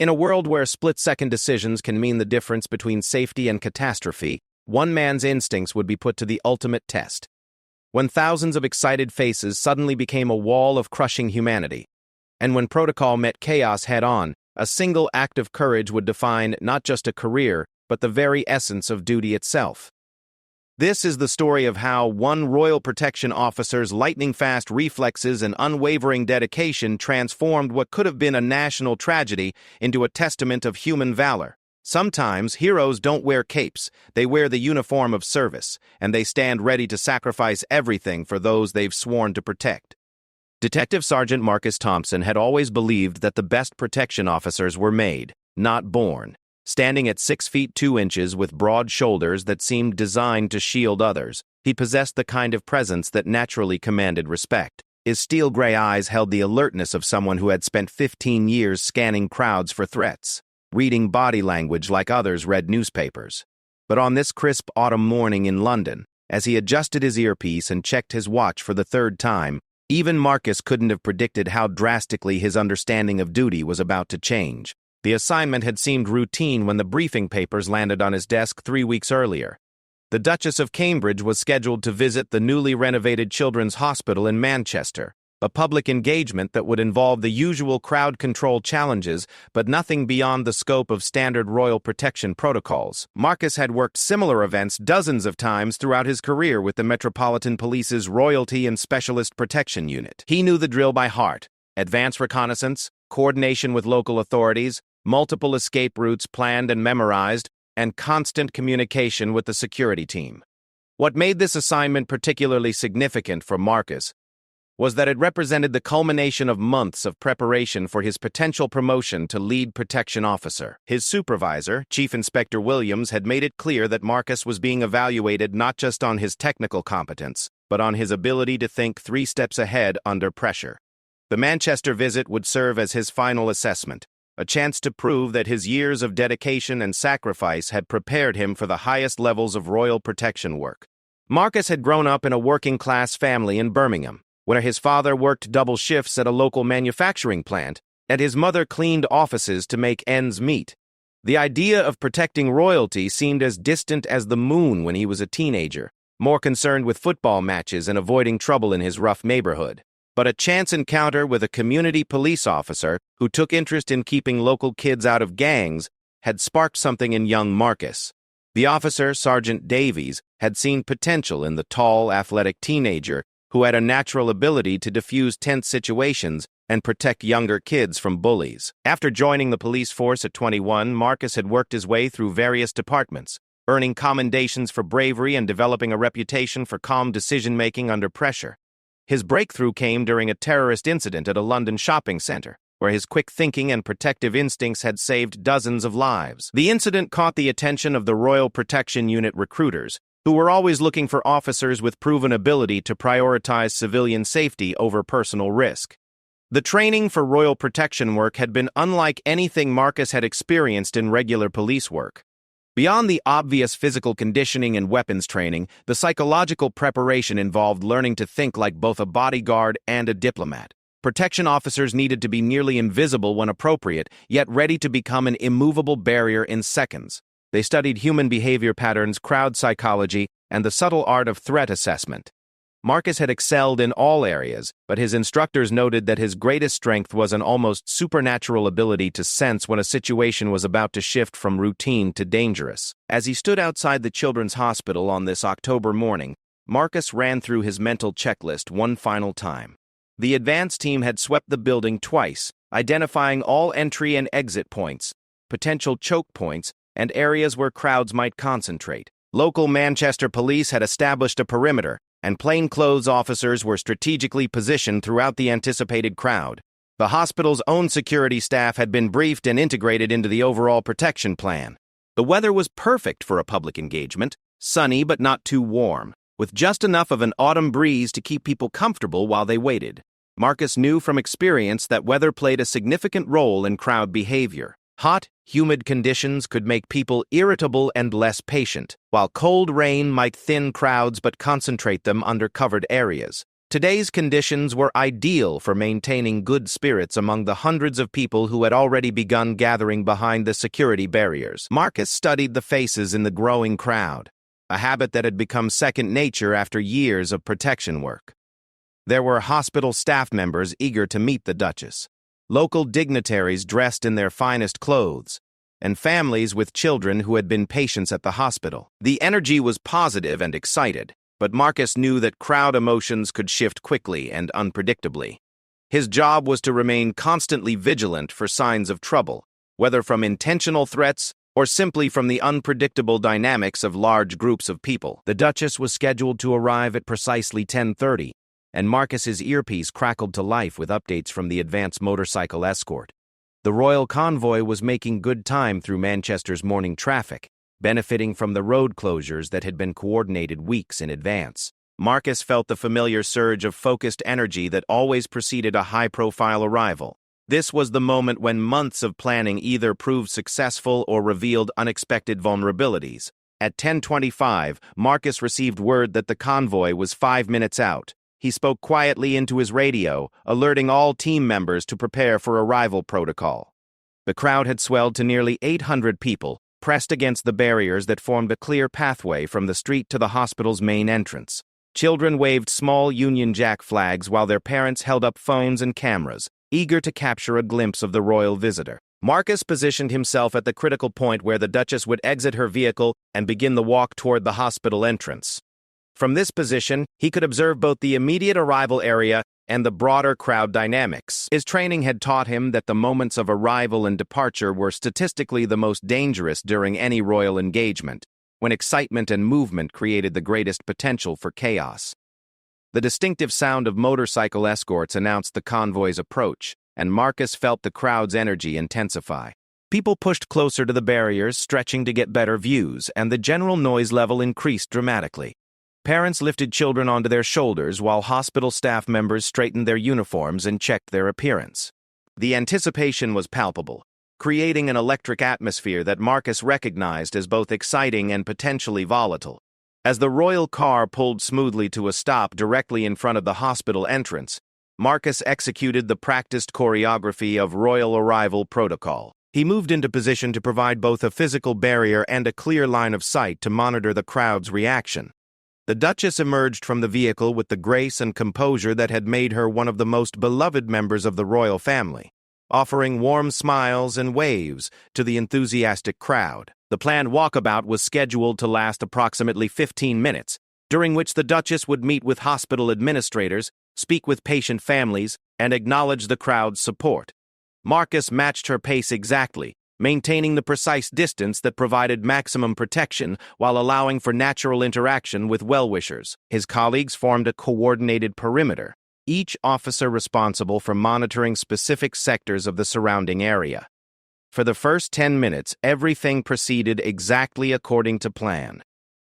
In a world where split-second decisions can mean the difference between safety and catastrophe, one man's instincts would be put to the ultimate test. When thousands of excited faces suddenly became a wall of crushing humanity, and when protocol met chaos head-on, a single act of courage would define not just a career, but the very essence of duty itself. This is the story of how one Royal Protection officer's lightning-fast reflexes and unwavering dedication transformed what could have been a national tragedy into a testament of human valor. Sometimes heroes don't wear capes, they wear the uniform of service, and they stand ready to sacrifice everything for those they've sworn to protect. Detective Sergeant Marcus Thompson had always believed that the best protection officers were made, not born. Standing at 6 feet 2 inches with broad shoulders that seemed designed to shield others, he possessed the kind of presence that naturally commanded respect. His steel gray eyes held the alertness of someone who had spent 15 years scanning crowds for threats, reading body language like others read newspapers. But on this crisp autumn morning in London, as he adjusted his earpiece and checked his watch for the third time, even Marcus couldn't have predicted how drastically his understanding of duty was about to change. The assignment had seemed routine when the briefing papers landed on his desk 3 weeks earlier. The Duchess of Cambridge was scheduled to visit the newly renovated Children's Hospital in Manchester, a public engagement that would involve the usual crowd control challenges, but nothing beyond the scope of standard Royal Protection protocols. Marcus had worked similar events dozens of times throughout his career with the Metropolitan Police's Royalty and Specialist Protection Unit. He knew the drill by heart: advance reconnaissance, coordination with local authorities, multiple escape routes planned and memorized, and constant communication with the security team. What made this assignment particularly significant for Marcus was that it represented the culmination of months of preparation for his potential promotion to lead protection officer. His supervisor, Chief Inspector Williams, had made it clear that Marcus was being evaluated not just on his technical competence, but on his ability to think 3 steps ahead under pressure. The Manchester visit would serve as his final assessment, a chance to prove that his years of dedication and sacrifice had prepared him for the highest levels of Royal Protection work. Marcus had grown up in a working-class family in Birmingham, where his father worked double shifts at a local manufacturing plant, and his mother cleaned offices to make ends meet. The idea of protecting royalty seemed as distant as the moon when he was a teenager, more concerned with football matches and avoiding trouble in his rough neighborhood. But a chance encounter with a community police officer who took interest in keeping local kids out of gangs had sparked something in young Marcus. The officer, Sergeant Davies, had seen potential in the tall, athletic teenager who had a natural ability to diffuse tense situations and protect younger kids from bullies. After joining the police force at 21, Marcus had worked his way through various departments, earning commendations for bravery and developing a reputation for calm decision-making under pressure. His breakthrough came during a terrorist incident at a London shopping center, where his quick thinking and protective instincts had saved dozens of lives. The incident caught the attention of the Royal Protection Unit recruiters, who were always looking for officers with proven ability to prioritize civilian safety over personal risk. The training for Royal Protection work had been unlike anything Marcus had experienced in regular police work. Beyond the obvious physical conditioning and weapons training, the psychological preparation involved learning to think like both a bodyguard and a diplomat. Protection officers needed to be nearly invisible when appropriate, yet ready to become an immovable barrier in seconds. They studied human behavior patterns, crowd psychology, and the subtle art of threat assessment. Marcus had excelled in all areas, but his instructors noted that his greatest strength was an almost supernatural ability to sense when a situation was about to shift from routine to dangerous. As he stood outside the Children's Hospital on this October morning, Marcus ran through his mental checklist one final time. The advance team had swept the building twice, identifying all entry and exit points, potential choke points, and areas where crowds might concentrate. Local Manchester police had established a perimeter, and plainclothes officers were strategically positioned throughout the anticipated crowd. The hospital's own security staff had been briefed and integrated into the overall protection plan. The weather was perfect for a public engagement, sunny but not too warm, with just enough of an autumn breeze to keep people comfortable while they waited. Marcus knew from experience that weather played a significant role in crowd behavior. Hot, humid conditions could make people irritable and less patient, while cold rain might thin crowds but concentrate them under covered areas. Today's conditions were ideal for maintaining good spirits among the hundreds of people who had already begun gathering behind the security barriers. Marcus studied the faces in the growing crowd, a habit that had become second nature after years of protection work. There were hospital staff members eager to meet the Duchess, local dignitaries dressed in their finest clothes, and families with children who had been patients at the hospital. The energy was positive and excited, but Marcus knew that crowd emotions could shift quickly and unpredictably. His job was to remain constantly vigilant for signs of trouble, whether from intentional threats or simply from the unpredictable dynamics of large groups of people. The Duchess was scheduled to arrive at precisely 10:30, and Marcus's earpiece crackled to life with updates from the advance motorcycle escort. The royal convoy was making good time through Manchester's morning traffic, benefiting from the road closures that had been coordinated weeks in advance. Marcus felt the familiar surge of focused energy that always preceded a high-profile arrival. This was the moment when months of planning either proved successful or revealed unexpected vulnerabilities. At 10:25, Marcus received word that the convoy was 5 minutes out. He spoke quietly into his radio, alerting all team members to prepare for arrival protocol. The crowd had swelled to nearly 800 people, pressed against the barriers that formed a clear pathway from the street to the hospital's main entrance. Children waved small Union Jack flags while their parents held up phones and cameras, eager to capture a glimpse of the royal visitor. Marcus positioned himself at the critical point where the Duchess would exit her vehicle and begin the walk toward the hospital entrance. From this position, he could observe both the immediate arrival area and the broader crowd dynamics. His training had taught him that the moments of arrival and departure were statistically the most dangerous during any royal engagement, when excitement and movement created the greatest potential for chaos. The distinctive sound of motorcycle escorts announced the convoy's approach, and Marcus felt the crowd's energy intensify. People pushed closer to the barriers, stretching to get better views, and the general noise level increased dramatically. Parents lifted children onto their shoulders while hospital staff members straightened their uniforms and checked their appearance. The anticipation was palpable, creating an electric atmosphere that Marcus recognized as both exciting and potentially volatile. As the royal car pulled smoothly to a stop directly in front of the hospital entrance, Marcus executed the practiced choreography of royal arrival protocol. He moved into position to provide both a physical barrier and a clear line of sight to monitor the crowd's reaction. The Duchess emerged from the vehicle with the grace and composure that had made her one of the most beloved members of the royal family, offering warm smiles and waves to the enthusiastic crowd. The planned walkabout was scheduled to last approximately 15 minutes, during which the Duchess would meet with hospital administrators, speak with patient families, and acknowledge the crowd's support. Marcus matched her pace exactly, maintaining the precise distance that provided maximum protection while allowing for natural interaction with well-wishers. His colleagues formed a coordinated perimeter, each officer responsible for monitoring specific sectors of the surrounding area. For the first 10 minutes, everything proceeded exactly according to plan.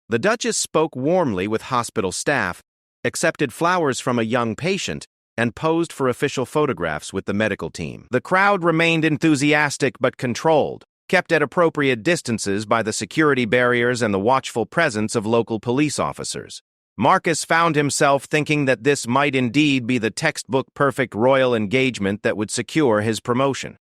The Duchess spoke warmly with hospital staff, accepted flowers from a young patient, and posed for official photographs with the medical team. The crowd remained enthusiastic but controlled, kept at appropriate distances by the security barriers and the watchful presence of local police officers. Marcus found himself thinking that this might indeed be the textbook perfect royal engagement that would secure his promotion.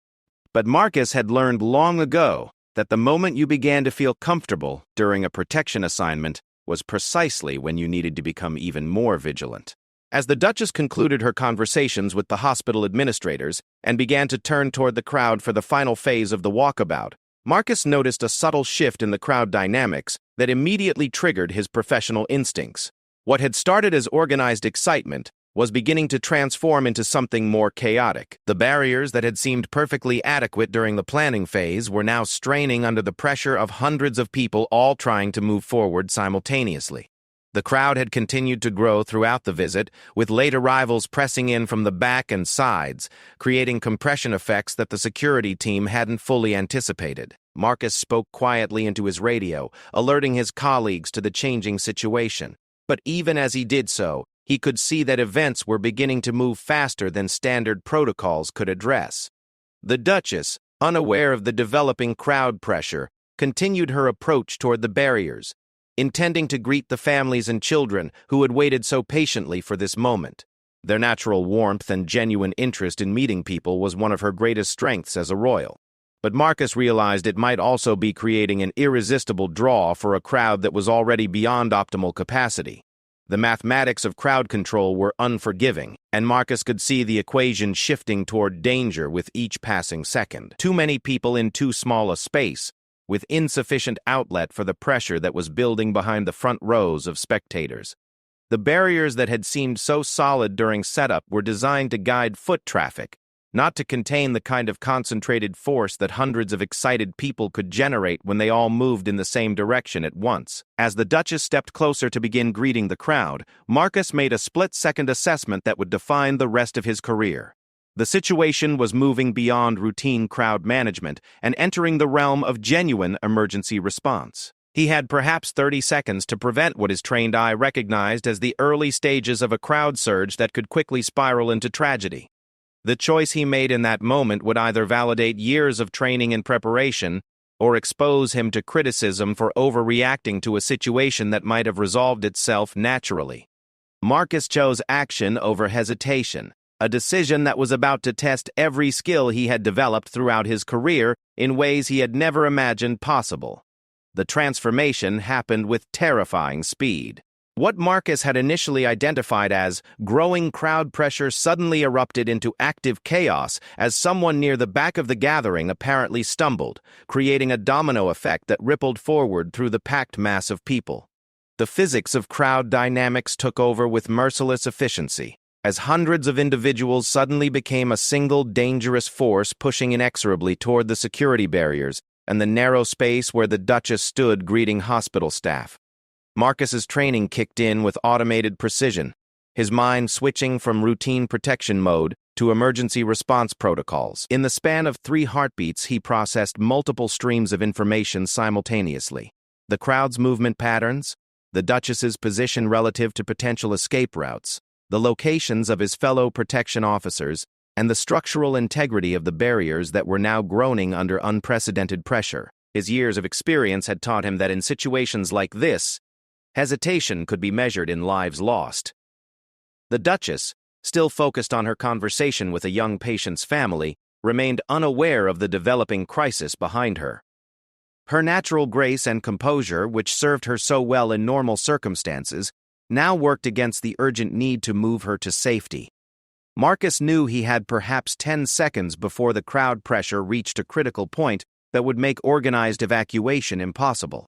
But Marcus had learned long ago that the moment you began to feel comfortable during a protection assignment was precisely when you needed to become even more vigilant. As the Duchess concluded her conversations with the hospital administrators and began to turn toward the crowd for the final phase of the walkabout, Marcus noticed a subtle shift in the crowd dynamics that immediately triggered his professional instincts. What had started as organized excitement was beginning to transform into something more chaotic. The barriers that had seemed perfectly adequate during the planning phase were now straining under the pressure of hundreds of people all trying to move forward simultaneously. The crowd had continued to grow throughout the visit, with late arrivals pressing in from the back and sides, creating compression effects that the security team hadn't fully anticipated. Marcus spoke quietly into his radio, alerting his colleagues to the changing situation. But even as he did so, he could see that events were beginning to move faster than standard protocols could address. The Duchess, unaware of the developing crowd pressure, continued her approach toward the barriers, intending to greet the families and children who had waited so patiently for this moment. Their natural warmth and genuine interest in meeting people was one of her greatest strengths as a royal. But Marcus realized it might also be creating an irresistible draw for a crowd that was already beyond optimal capacity. The mathematics of crowd control were unforgiving, and Marcus could see the equation shifting toward danger with each passing second. Too many people in too small a space, with insufficient outlet for the pressure that was building behind the front rows of spectators. The barriers that had seemed so solid during setup were designed to guide foot traffic, not to contain the kind of concentrated force that hundreds of excited people could generate when they all moved in the same direction at once. As the Duchess stepped closer to begin greeting the crowd, Marcus made a split-second assessment that would define the rest of his career. The situation was moving beyond routine crowd management and entering the realm of genuine emergency response. He had perhaps 30 seconds to prevent what his trained eye recognized as the early stages of a crowd surge that could quickly spiral into tragedy. The choice he made in that moment would either validate years of training and preparation or expose him to criticism for overreacting to a situation that might have resolved itself naturally. Marcus chose action over hesitation, a decision that was about to test every skill he had developed throughout his career in ways he had never imagined possible. The transformation happened with terrifying speed. What Marcus had initially identified as growing crowd pressure suddenly erupted into active chaos as someone near the back of the gathering apparently stumbled, creating a domino effect that rippled forward through the packed mass of people. The physics of crowd dynamics took over with merciless efficiency, as hundreds of individuals suddenly became a single dangerous force pushing inexorably toward the security barriers and the narrow space where the Duchess stood greeting hospital staff. Marcus's training kicked in with automated precision, his mind switching from routine protection mode to emergency response protocols. In the span of 3 heartbeats, he processed multiple streams of information simultaneously. The crowd's movement patterns, the Duchess's position relative to potential escape routes, the locations of his fellow protection officers, and the structural integrity of the barriers that were now groaning under unprecedented pressure. His years of experience had taught him that in situations like this, hesitation could be measured in lives lost. The Duchess, still focused on her conversation with a young patient's family, remained unaware of the developing crisis behind her. Her natural grace and composure, which served her so well in normal circumstances, now worked against the urgent need to move her to safety. Marcus knew he had perhaps 10 seconds before the crowd pressure reached a critical point that would make organized evacuation impossible.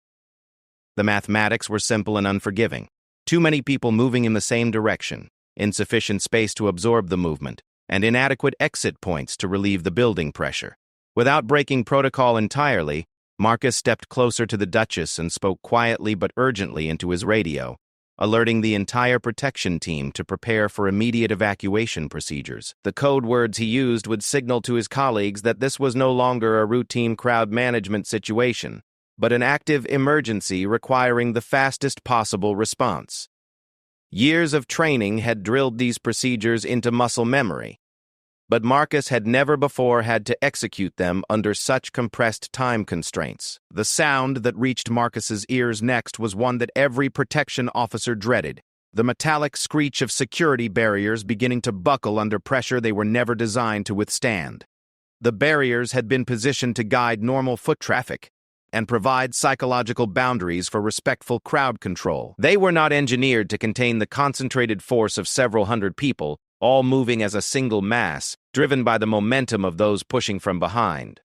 The mathematics were simple and unforgiving. Too many people moving in the same direction, insufficient space to absorb the movement, and inadequate exit points to relieve the building pressure. Without breaking protocol entirely, Marcus stepped closer to the Duchess and spoke quietly but urgently into his radio, alerting the entire protection team to prepare for immediate evacuation procedures. The code words he used would signal to his colleagues that this was no longer a routine crowd management situation, but an active emergency requiring the fastest possible response. Years of training had drilled these procedures into muscle memory, but Marcus had never before had to execute them under such compressed time constraints. The sound that reached Marcus's ears next was one that every protection officer dreaded, the metallic screech of security barriers beginning to buckle under pressure they were never designed to withstand. The barriers had been positioned to guide normal foot traffic and provide psychological boundaries for respectful crowd control. They were not engineered to contain the concentrated force of several hundred people, all moving as a single mass, driven by the momentum of those pushing from behind.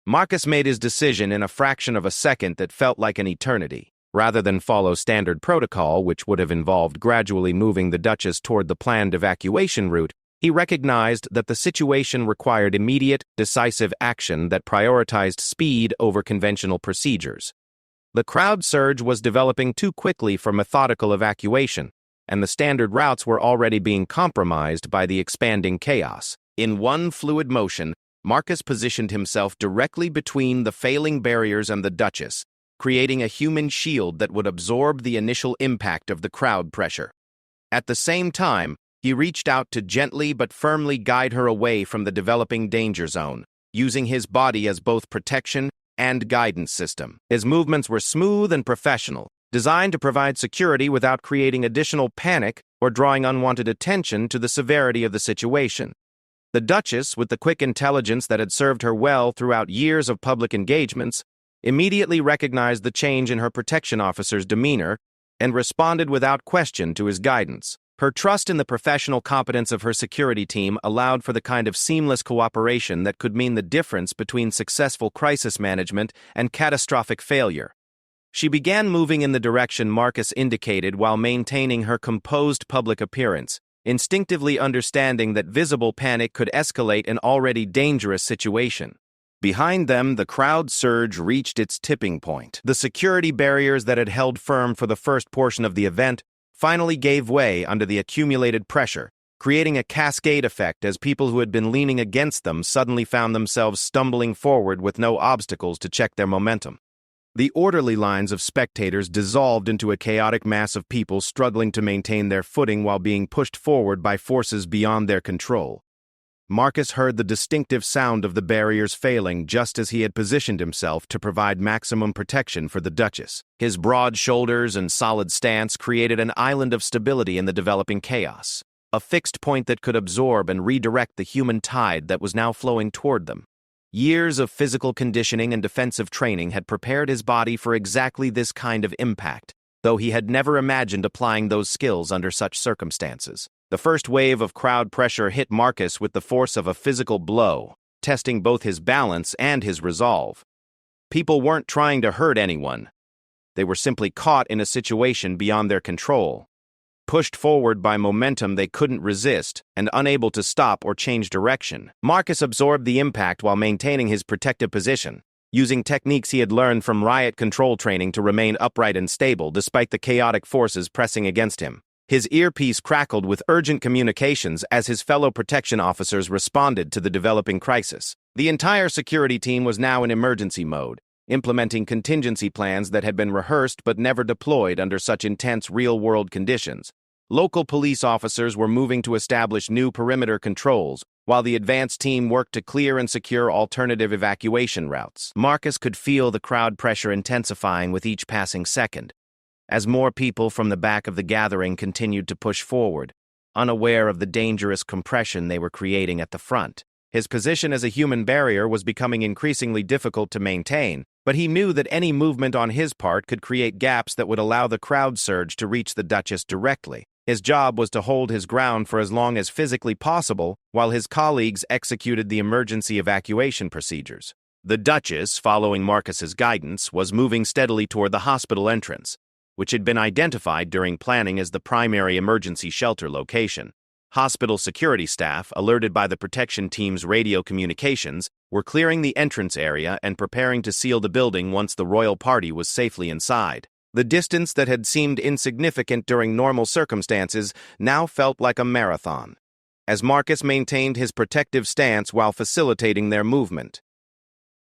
Marcus made his decision in a fraction of a second that felt like an eternity. Rather than follow standard protocol, which would have involved gradually moving the Duchess toward the planned evacuation route, he recognized that the situation required immediate, decisive action that prioritized speed over conventional procedures. The crowd surge was developing too quickly for methodical evacuation, and the standard routes were already being compromised by the expanding chaos. In one fluid motion, Marcus positioned himself directly between the failing barriers and the Duchess, creating a human shield that would absorb the initial impact of the crowd pressure. At the same time, he reached out to gently but firmly guide her away from the developing danger zone, using his body as both protection and guidance system. His movements were smooth and professional, designed to provide security without creating additional panic or drawing unwanted attention to the severity of the situation. The Duchess, with the quick intelligence that had served her well throughout years of public engagements, immediately recognized the change in her protection officer's demeanor and responded without question to his guidance. Her trust in the professional competence of her security team allowed for the kind of seamless cooperation that could mean the difference between successful crisis management and catastrophic failure. She began moving in the direction Marcus indicated while maintaining her composed public appearance, instinctively understanding that visible panic could escalate an already dangerous situation. Behind them, the crowd surge reached its tipping point. The security barriers that had held firm for the first portion of the event finally gave way under the accumulated pressure, creating a cascade effect as people who had been leaning against them suddenly found themselves stumbling forward with no obstacles to check their momentum. The orderly lines of spectators dissolved into a chaotic mass of people struggling to maintain their footing while being pushed forward by forces beyond their control. Marcus heard the distinctive sound of the barriers failing just as he had positioned himself to provide maximum protection for the Duchess. His broad shoulders and solid stance created an island of stability in the developing chaos, a fixed point that could absorb and redirect the human tide that was now flowing toward them. Years of physical conditioning and defensive training had prepared his body for exactly this kind of impact, though he had never imagined applying those skills under such circumstances. The first wave of crowd pressure hit Marcus with the force of a physical blow, testing both his balance and his resolve. People weren't trying to hurt anyone. They were simply caught in a situation beyond their control. Pushed forward by momentum they couldn't resist and unable to stop or change direction. Marcus absorbed the impact while maintaining his protective position, using techniques he had learned from riot control training to remain upright and stable despite the chaotic forces pressing against him. His earpiece crackled with urgent communications as his fellow protection officers responded to the developing crisis. The entire security team was now in emergency mode, implementing contingency plans that had been rehearsed but never deployed under such intense real-world conditions. Local police officers were moving to establish new perimeter controls, while the advanced team worked to clear and secure alternative evacuation routes. Marcus could feel the crowd pressure intensifying with each passing second, as more people from the back of the gathering continued to push forward, unaware of the dangerous compression they were creating at the front. His position as a human barrier was becoming increasingly difficult to maintain, but he knew that any movement on his part could create gaps that would allow the crowd surge to reach the Duchess directly. His job was to hold his ground for as long as physically possible, while his colleagues executed the emergency evacuation procedures. The Duchess, following Marcus's guidance, was moving steadily toward the hospital entrance, which had been identified during planning as the primary emergency shelter location. Hospital security staff, alerted by the protection team's radio communications, were clearing the entrance area and preparing to seal the building once the royal party was safely inside. The distance that had seemed insignificant during normal circumstances now felt like a marathon, as Marcus maintained his protective stance while facilitating their movement.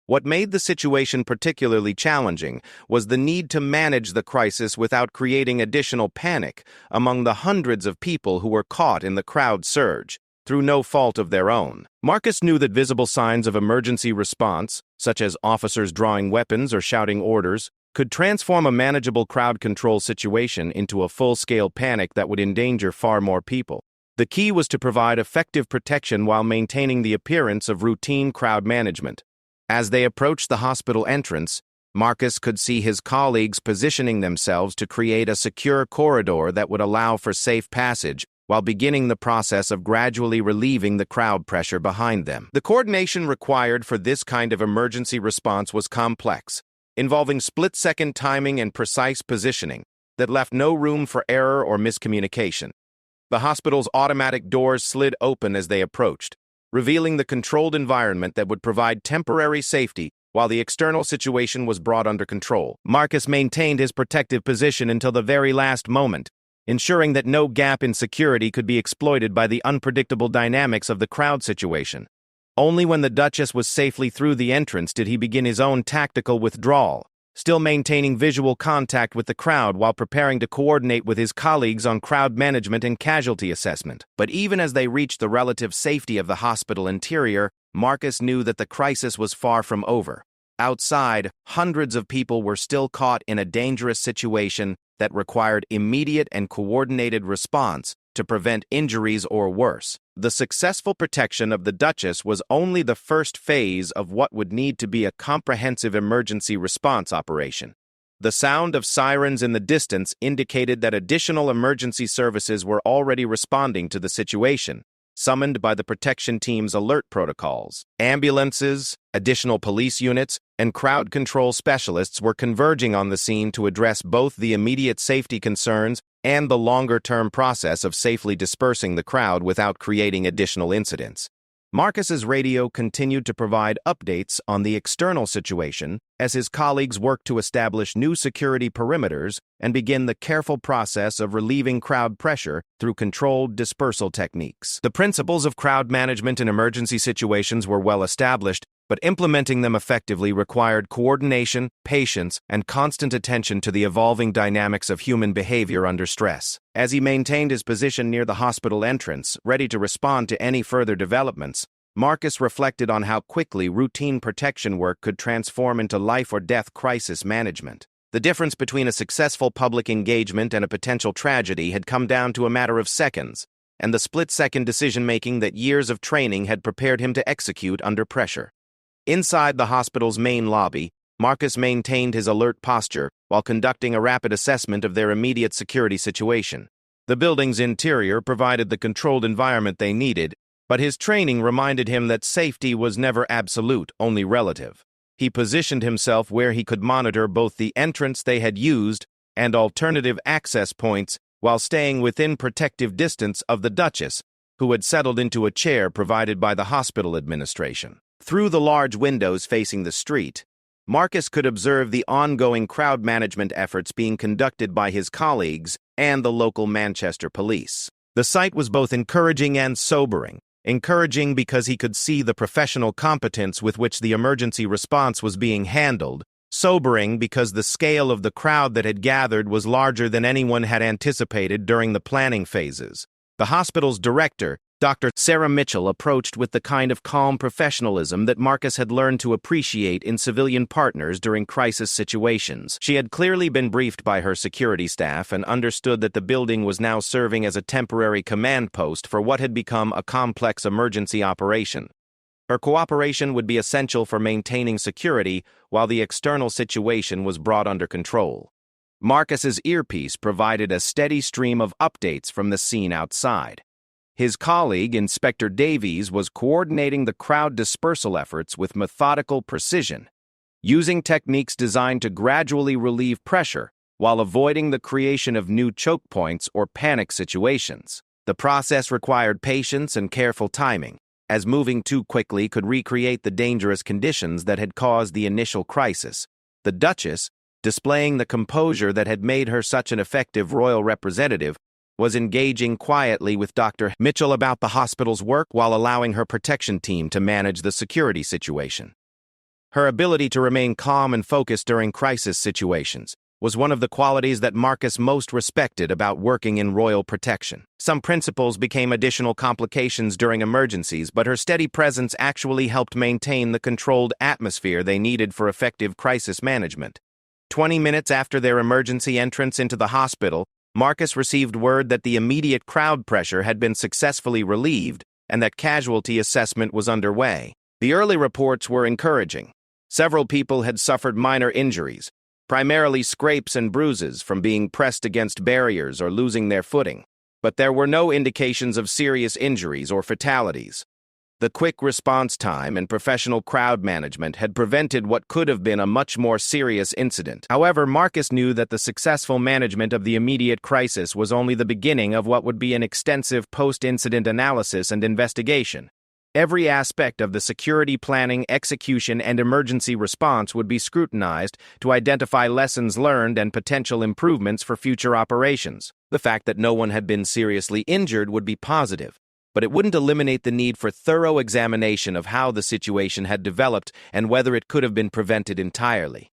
What made the situation particularly challenging was the need to manage the crisis without creating additional panic among the hundreds of people who were caught in the crowd surge, through no fault of their own. Marcus knew that visible signs of emergency response, such as officers drawing weapons or shouting orders, could transform a manageable crowd control situation into a full-scale panic that would endanger far more people. The key was to provide effective protection while maintaining the appearance of routine crowd management. As they approached the hospital entrance, Marcus could see his colleagues positioning themselves to create a secure corridor that would allow for safe passage while beginning the process of gradually relieving the crowd pressure behind them. The coordination required for this kind of emergency response was complex, involving split-second timing and precise positioning that left no room for error or miscommunication. The hospital's automatic doors slid open as they approached, revealing the controlled environment that would provide temporary safety while the external situation was brought under control. Marcus maintained his protective position until the very last moment, ensuring that no gap in security could be exploited by the unpredictable dynamics of the crowd situation. Only when the Duchess was safely through the entrance did he begin his own tactical withdrawal, still maintaining visual contact with the crowd while preparing to coordinate with his colleagues on crowd management and casualty assessment. But even as they reached the relative safety of the hospital interior, Marcus knew that the crisis was far from over. Outside, hundreds of people were still caught in a dangerous situation that required immediate and coordinated response to prevent injuries or worse. The successful protection of the Duchess was only the first phase of what would need to be a comprehensive emergency response operation. The sound of sirens in the distance indicated that additional emergency services were already responding to the situation, summoned by the protection team's alert protocols. Ambulances, additional police units, and crowd control specialists were converging on the scene to address both the immediate safety concerns and the longer-term process of safely dispersing the crowd without creating additional incidents. Marcus's radio continued to provide updates on the external situation as his colleagues worked to establish new security perimeters and begin the careful process of relieving crowd pressure through controlled dispersal techniques. The principles of crowd management in emergency situations were well established, but implementing them effectively required coordination, patience, and constant attention to the evolving dynamics of human behavior under stress. As he maintained his position near the hospital entrance, ready to respond to any further developments, Marcus reflected on how quickly routine protection work could transform into life-or-death crisis management. The difference between a successful public engagement and a potential tragedy had come down to a matter of seconds, and the split-second decision-making that years of training had prepared him to execute under pressure. Inside the hospital's main lobby, Marcus maintained his alert posture while conducting a rapid assessment of their immediate security situation. The building's interior provided the controlled environment they needed, but his training reminded him that safety was never absolute, only relative. He positioned himself where he could monitor both the entrance they had used and alternative access points while staying within protective distance of the Duchess, who had settled into a chair provided by the hospital administration. Through the large windows facing the street, Marcus could observe the ongoing crowd management efforts being conducted by his colleagues and the local Manchester police. The sight was both encouraging and sobering. Encouraging because he could see the professional competence with which the emergency response was being handled. Sobering because the scale of the crowd that had gathered was larger than anyone had anticipated during the planning phases. The hospital's director, Dr. Sarah Mitchell, approached with the kind of calm professionalism that Marcus had learned to appreciate in civilian partners during crisis situations. She had clearly been briefed by her security staff and understood that the building was now serving as a temporary command post for what had become a complex emergency operation. Her cooperation would be essential for maintaining security while the external situation was brought under control. Marcus's earpiece provided a steady stream of updates from the scene outside. His colleague, Inspector Davies, was coordinating the crowd dispersal efforts with methodical precision, using techniques designed to gradually relieve pressure while avoiding the creation of new choke points or panic situations. The process required patience and careful timing, as moving too quickly could recreate the dangerous conditions that had caused the initial crisis. The Duchess, displaying the composure that had made her such an effective royal representative, was engaging quietly with Dr. Mitchell about the hospital's work while allowing her protection team to manage the security situation. Her ability to remain calm and focused during crisis situations was one of the qualities that Marcus most respected about working in royal protection. Some principles became additional complications during emergencies, but her steady presence actually helped maintain the controlled atmosphere they needed for effective crisis management. 20 minutes after their emergency entrance into the hospital, Marcus received word that the immediate crowd pressure had been successfully relieved and that casualty assessment was underway. The early reports were encouraging. Several people had suffered minor injuries, primarily scrapes and bruises from being pressed against barriers or losing their footing, but there were no indications of serious injuries or fatalities. The quick response time and professional crowd management had prevented what could have been a much more serious incident. However, Marcus knew that the successful management of the immediate crisis was only the beginning of what would be an extensive post-incident analysis and investigation. Every aspect of the security planning, execution, and emergency response would be scrutinized to identify lessons learned and potential improvements for future operations. The fact that no one had been seriously injured would be positive, but it wouldn't eliminate the need for thorough examination of how the situation had developed and whether it could have been prevented entirely.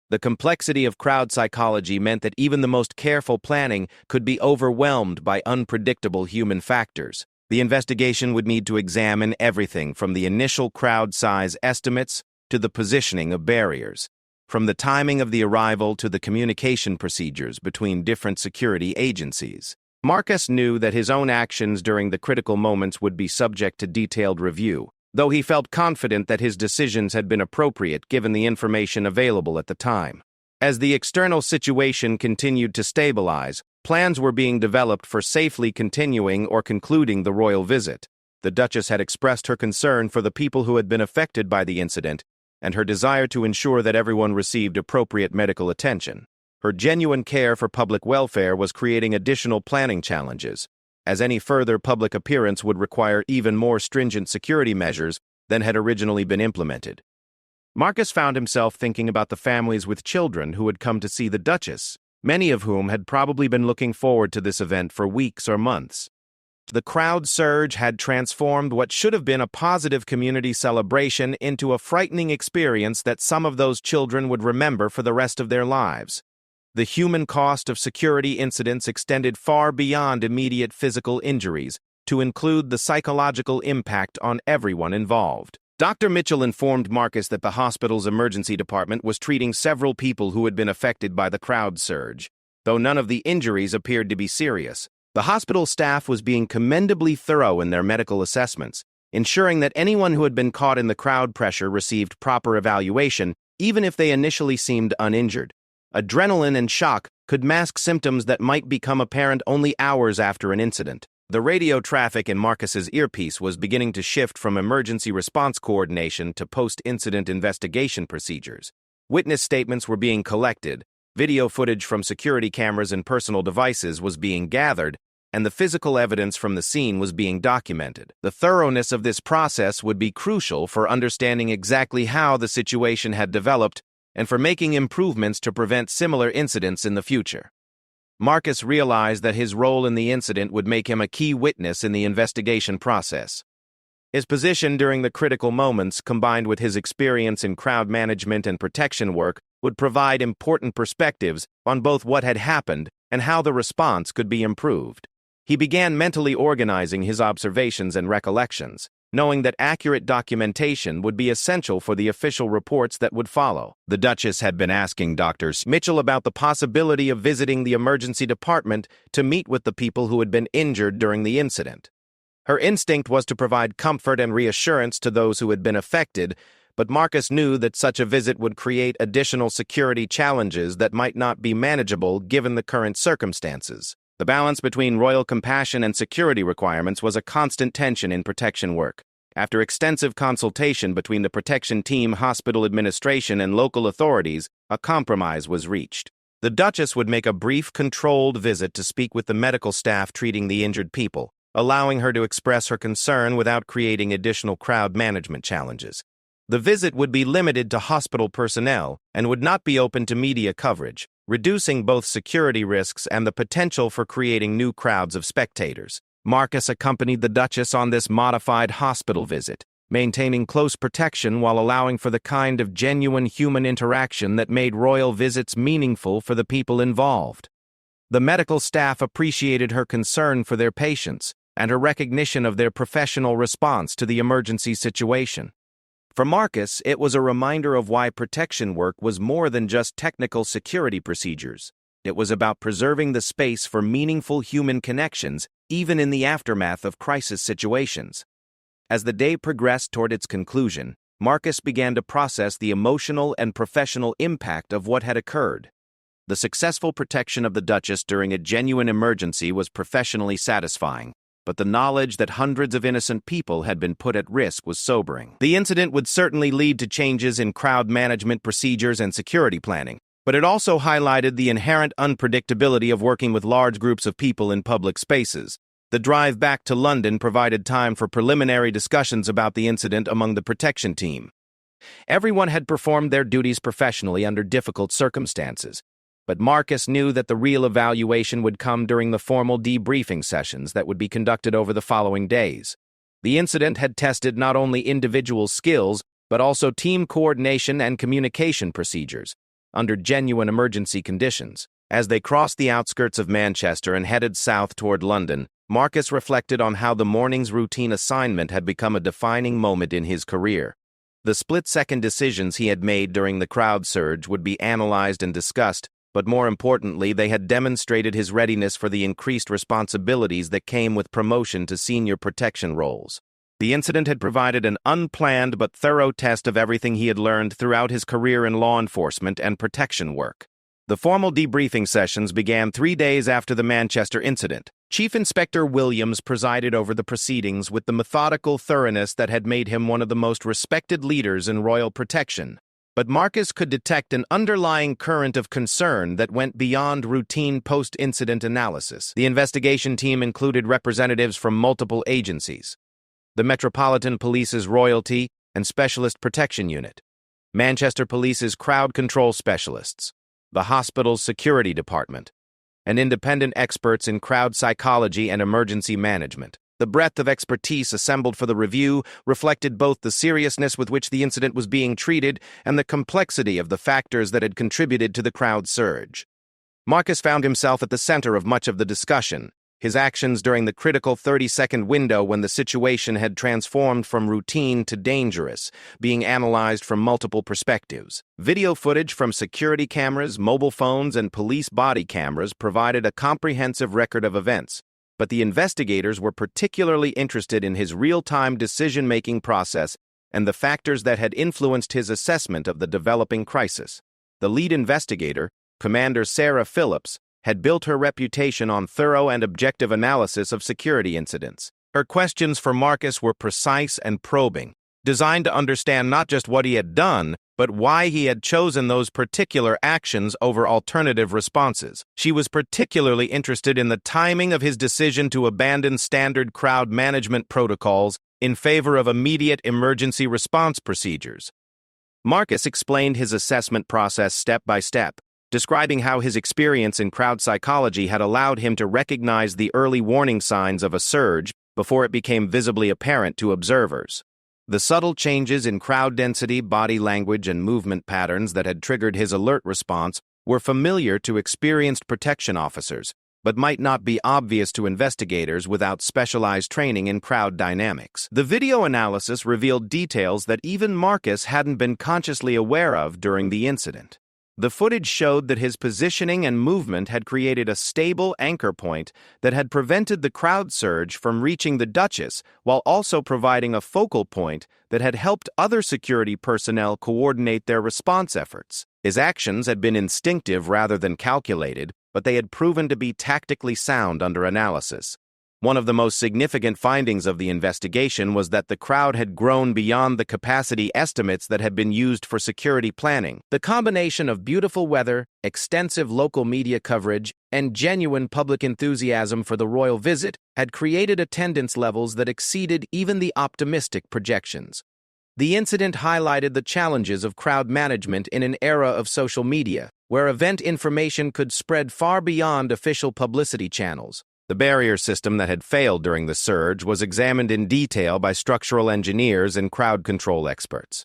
The complexity of crowd psychology meant that even the most careful planning could be overwhelmed by unpredictable human factors. The investigation would need to examine everything from the initial crowd size estimates to the positioning of barriers, from the timing of the arrival to the communication procedures between different security agencies. Marcus knew that his own actions during the critical moments would be subject to detailed review, though he felt confident that his decisions had been appropriate given the information available at the time. As the external situation continued to stabilize, plans were being developed for safely continuing or concluding the royal visit. The Duchess had expressed her concern for the people who had been affected by the incident and her desire to ensure that everyone received appropriate medical attention. Her genuine care for public welfare was creating additional planning challenges, as any further public appearance would require even more stringent security measures than had originally been implemented. Marcus found himself thinking about the families with children who had come to see the Duchess, many of whom had probably been looking forward to this event for weeks or months. The crowd surge had transformed what should have been a positive community celebration into a frightening experience that some of those children would remember for the rest of their lives. The human cost of security incidents extended far beyond immediate physical injuries to include the psychological impact on everyone involved. Dr. Mitchell informed Marcus that the hospital's emergency department was treating several people who had been affected by the crowd surge. Though none of the injuries appeared to be serious, the hospital staff was being commendably thorough in their medical assessments, ensuring that anyone who had been caught in the crowd pressure received proper evaluation, even if they initially seemed uninjured. Adrenaline and shock could mask symptoms that might become apparent only hours after an incident. The radio traffic in Marcus's earpiece was beginning to shift from emergency response coordination to post-incident investigation procedures. Witness statements were being collected, video footage from security cameras and personal devices was being gathered, and the physical evidence from the scene was being documented. The thoroughness of this process would be crucial for understanding exactly how the situation had developed and for making improvements to prevent similar incidents in the future. Marcus realized that his role in the incident would make him a key witness in the investigation process. His position during the critical moments, combined with his experience in crowd management and protection work, would provide important perspectives on both what had happened and how the response could be improved. He began mentally organizing his observations and recollections, knowing that accurate documentation would be essential for the official reports that would follow. The Duchess had been asking Dr. Mitchell about the possibility of visiting the emergency department to meet with the people who had been injured during the incident. Her instinct was to provide comfort and reassurance to those who had been affected, but Marcus knew that such a visit would create additional security challenges that might not be manageable given the current circumstances. The balance between royal compassion and security requirements was a constant tension in protection work. After extensive consultation between the protection team, hospital administration, and local authorities, a compromise was reached. The Duchess would make a brief, controlled visit to speak with the medical staff treating the injured people, allowing her to express her concern without creating additional crowd management challenges. The visit would be limited to hospital personnel and would not be open to media coverage, reducing both security risks and the potential for creating new crowds of spectators. Marcus accompanied the Duchess on this modified hospital visit, maintaining close protection while allowing for the kind of genuine human interaction that made royal visits meaningful for the people involved. The medical staff appreciated her concern for their patients and her recognition of their professional response to the emergency situation. For Marcus, it was a reminder of why protection work was more than just technical security procedures. It was about preserving the space for meaningful human connections, even in the aftermath of crisis situations. As the day progressed toward its conclusion, Marcus began to process the emotional and professional impact of what had occurred. The successful protection of the Duchess during a genuine emergency was professionally satisfying, but the knowledge that hundreds of innocent people had been put at risk was sobering. The incident would certainly lead to changes in crowd management procedures and security planning, but it also highlighted the inherent unpredictability of working with large groups of people in public spaces. The drive back to London provided time for preliminary discussions about the incident among the protection team. Everyone had performed their duties professionally under difficult circumstances, but Marcus knew that the real evaluation would come during the formal debriefing sessions that would be conducted over the following days. The incident had tested not only individual skills, but also team coordination and communication procedures, under genuine emergency conditions. As they crossed the outskirts of Manchester and headed south toward London, Marcus reflected on how the morning's routine assignment had become a defining moment in his career. The split-second decisions he had made during the crowd surge would be analyzed and discussed, but more importantly, they had demonstrated his readiness for the increased responsibilities that came with promotion to senior protection roles. The incident had provided an unplanned but thorough test of everything he had learned throughout his career in law enforcement and protection work. The formal debriefing sessions began 3 days after the Manchester incident. Chief Inspector Williams presided over the proceedings with the methodical thoroughness that had made him one of the most respected leaders in royal protection. But Marcus could detect an underlying current of concern that went beyond routine post-incident analysis. The investigation team included representatives from multiple agencies: the Metropolitan Police's Royalty and Specialist Protection Unit, Manchester Police's Crowd Control Specialists, the hospital's security department, and independent experts in crowd psychology and emergency management. The breadth of expertise assembled for the review reflected both the seriousness with which the incident was being treated and the complexity of the factors that had contributed to the crowd surge. Marcus found himself at the center of much of the discussion. His actions during the critical 30-second window when the situation had transformed from routine to dangerous, being analyzed from multiple perspectives. Video footage from security cameras, mobile phones, and police body cameras provided a comprehensive record of events, but the investigators were particularly interested in his real-time decision-making process and the factors that had influenced his assessment of the developing crisis. The lead investigator, Commander Sarah Phillips, had built her reputation on thorough and objective analysis of security incidents. Her questions for Marcus were precise and probing, designed to understand not just what he had done, but why he had chosen those particular actions over alternative responses. She was particularly interested in the timing of his decision to abandon standard crowd management protocols in favor of immediate emergency response procedures. Marcus explained his assessment process step by step, describing how his experience in crowd psychology had allowed him to recognize the early warning signs of a surge before it became visibly apparent to observers. The subtle changes in crowd density, body language, and movement patterns that had triggered his alert response were familiar to experienced protection officers, but might not be obvious to investigators without specialized training in crowd dynamics. The video analysis revealed details that even Marcus hadn't been consciously aware of during the incident. The footage showed that his positioning and movement had created a stable anchor point that had prevented the crowd surge from reaching the Duchess, while also providing a focal point that had helped other security personnel coordinate their response efforts. His actions had been instinctive rather than calculated, but they had proven to be tactically sound under analysis. One of the most significant findings of the investigation was that the crowd had grown beyond the capacity estimates that had been used for security planning. The combination of beautiful weather, extensive local media coverage, and genuine public enthusiasm for the royal visit had created attendance levels that exceeded even the optimistic projections. The incident highlighted the challenges of crowd management in an era of social media, where event information could spread far beyond official publicity channels. The barrier system that had failed during the surge was examined in detail by structural engineers and crowd control experts.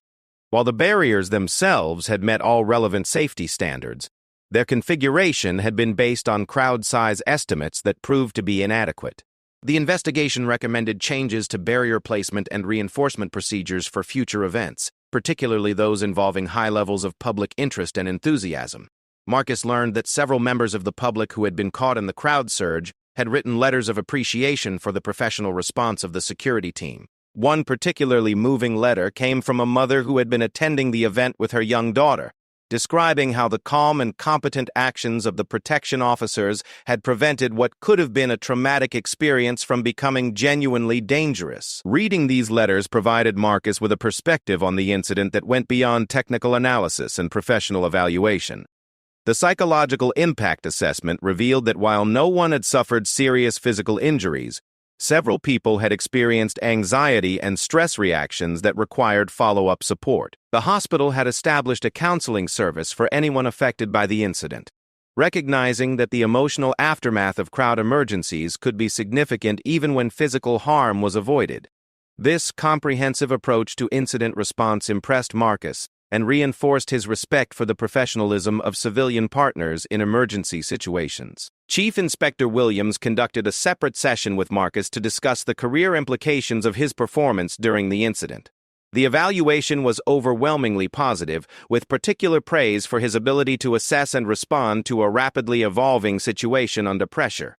While the barriers themselves had met all relevant safety standards, their configuration had been based on crowd size estimates that proved to be inadequate. The investigation recommended changes to barrier placement and reinforcement procedures for future events, particularly those involving high levels of public interest and enthusiasm. Marcus learned that several members of the public who had been caught in the crowd surge had written letters of appreciation for the professional response of the security team. One particularly moving letter came from a mother who had been attending the event with her young daughter, describing how the calm and competent actions of the protection officers had prevented what could have been a traumatic experience from becoming genuinely dangerous. Reading these letters provided Marcus with a perspective on the incident that went beyond technical analysis and professional evaluation. The psychological impact assessment revealed that while no one had suffered serious physical injuries, several people had experienced anxiety and stress reactions that required follow-up support. The hospital had established a counseling service for anyone affected by the incident, recognizing that the emotional aftermath of crowd emergencies could be significant even when physical harm was avoided. This comprehensive approach to incident response impressed Marcus and reinforced his respect for the professionalism of civilian partners in emergency situations. Chief Inspector Williams conducted a separate session with Marcus to discuss the career implications of his performance during the incident. The evaluation was overwhelmingly positive, with particular praise for his ability to assess and respond to a rapidly evolving situation under pressure.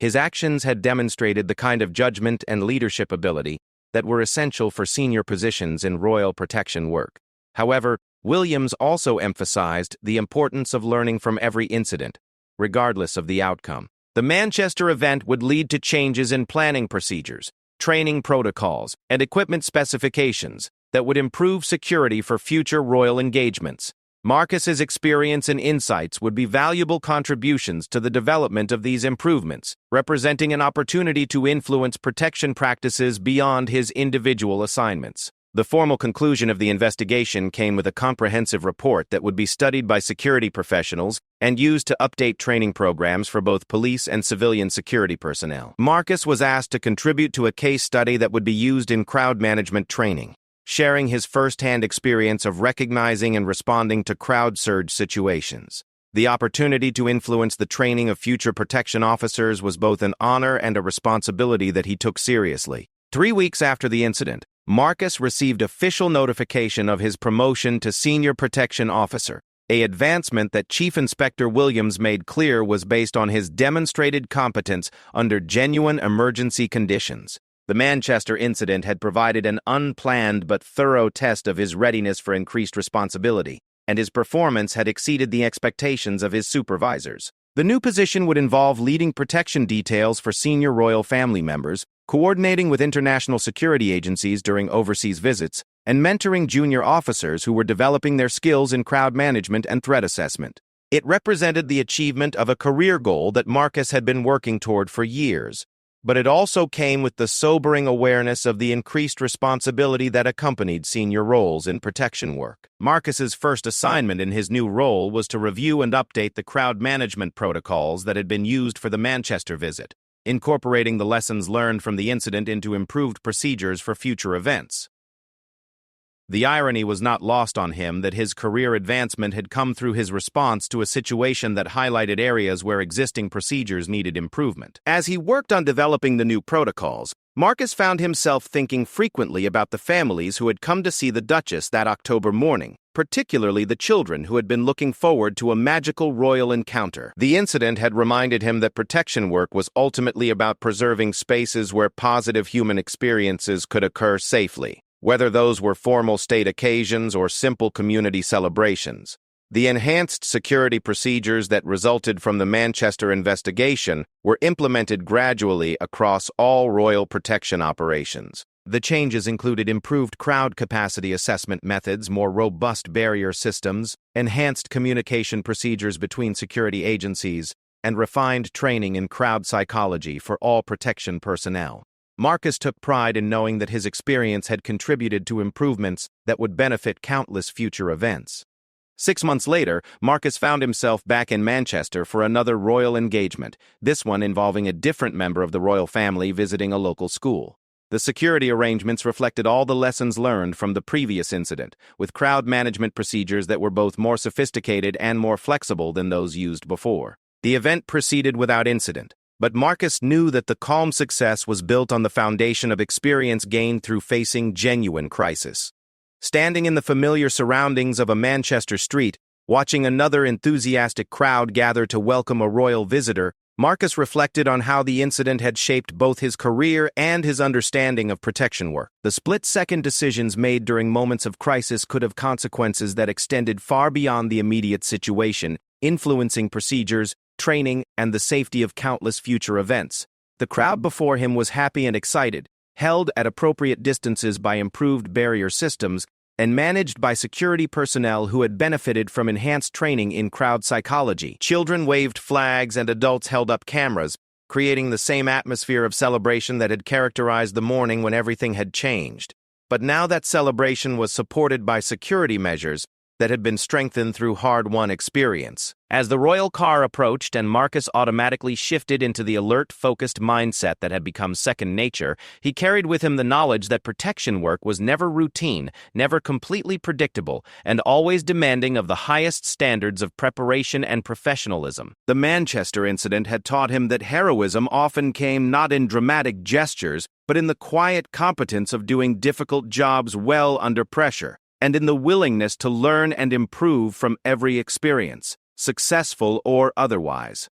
His actions had demonstrated the kind of judgment and leadership ability that were essential for senior positions in royal protection work. However, Williams also emphasized the importance of learning from every incident, regardless of the outcome. The Manchester event would lead to changes in planning procedures, training protocols, and equipment specifications that would improve security for future royal engagements. Marcus's experience and insights would be valuable contributions to the development of these improvements, representing an opportunity to influence protection practices beyond his individual assignments. The formal conclusion of the investigation came with a comprehensive report that would be studied by security professionals and used to update training programs for both police and civilian security personnel. Marcus was asked to contribute to a case study that would be used in crowd management training, sharing his first-hand experience of recognizing and responding to crowd surge situations. The opportunity to influence the training of future protection officers was both an honor and a responsibility that he took seriously. 3 weeks after the incident, Marcus received official notification of his promotion to Senior Protection Officer, an advancement that Chief Inspector Williams made clear was based on his demonstrated competence under genuine emergency conditions. The Manchester incident had provided an unplanned but thorough test of his readiness for increased responsibility, and his performance had exceeded the expectations of his supervisors. The new position would involve leading protection details for senior royal family members, coordinating with international security agencies during overseas visits, and mentoring junior officers who were developing their skills in crowd management and threat assessment. It represented the achievement of a career goal that Marcus had been working toward for years, but it also came with the sobering awareness of the increased responsibility that accompanied senior roles in protection work. Marcus's first assignment in his new role was to review and update the crowd management protocols that had been used for the Manchester visit, incorporating the lessons learned from the incident into improved procedures for future events. The irony was not lost on him that his career advancement had come through his response to a situation that highlighted areas where existing procedures needed improvement. As he worked on developing the new protocols, Marcus found himself thinking frequently about the families who had come to see the Duchess that October morning, particularly the children who had been looking forward to a magical royal encounter. The incident had reminded him that protection work was ultimately about preserving spaces where positive human experiences could occur safely, whether those were formal state occasions or simple community celebrations. The enhanced security procedures that resulted from the Manchester investigation were implemented gradually across all royal protection operations. The changes included improved crowd capacity assessment methods, more robust barrier systems, enhanced communication procedures between security agencies, and refined training in crowd psychology for all protection personnel. Marcus took pride in knowing that his experience had contributed to improvements that would benefit countless future events. 6 months later, Marcus found himself back in Manchester for another royal engagement, this one involving a different member of the royal family visiting a local school. The security arrangements reflected all the lessons learned from the previous incident, with crowd management procedures that were both more sophisticated and more flexible than those used before. The event proceeded without incident, but Marcus knew that the calm success was built on the foundation of experience gained through facing genuine crisis. Standing in the familiar surroundings of a Manchester street, watching another enthusiastic crowd gather to welcome a royal visitor, Marcus reflected on how the incident had shaped both his career and his understanding of protection work. The split-second decisions made during moments of crisis could have consequences that extended far beyond the immediate situation, influencing procedures, training, and the safety of countless future events. The crowd before him was happy and excited, held at appropriate distances by improved barrier systems, and managed by security personnel who had benefited from enhanced training in crowd psychology. Children waved flags and adults held up cameras, creating the same atmosphere of celebration that had characterized the morning when everything had changed. But now that celebration was supported by security measures that had been strengthened through hard-won experience. As the royal car approached and Marcus automatically shifted into the alert, focused mindset that had become second nature, he carried with him the knowledge that protection work was never routine, never completely predictable, and always demanding of the highest standards of preparation and professionalism. The Manchester incident had taught him that heroism often came not in dramatic gestures, but in the quiet competence of doing difficult jobs well under pressure, and in the willingness to learn and improve from every experience, successful or otherwise.